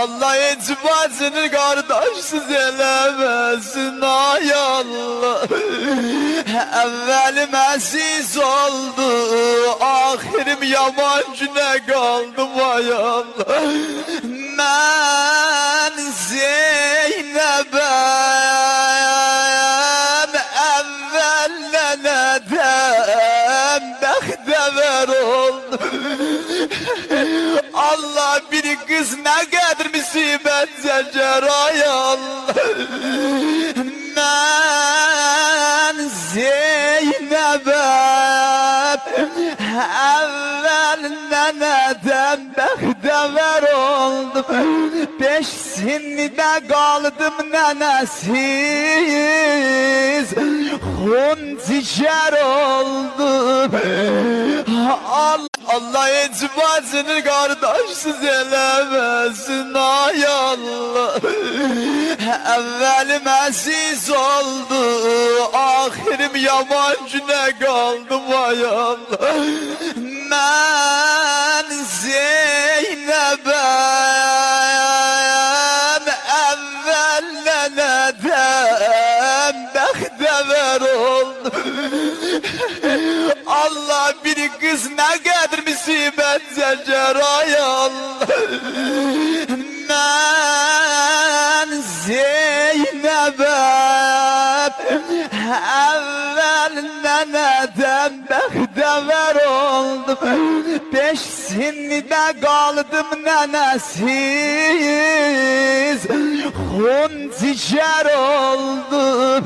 Allah ecbacını kardeşsiz elemesin ay Allah. Evvelim aziz oldu, ahirim yaman güne kaldım ay Allah. Ben Zeynep'em evvellenedem bekdever oldum. Allah bir kız ne kadar musibet secer ay Allah. Ben Zeynep'em evvelden edem bekdever oldum. 5 senede kaldım nenesiz, hun ciğer oldum. Allah ecbacını kardeşsiz elemesin ay Allah. Evvelim aziz oldu, ahirim yaman güne kaldım ay Allah. Ben Zeynep'em evvellenedem bekdever oldum. Allah bir kız ne kadar musibet secer ay Allah. Ben Zeynep'em evvelden edem bekdever oldum. 5 senede kaldım nenesiz, hun ciğer oldum.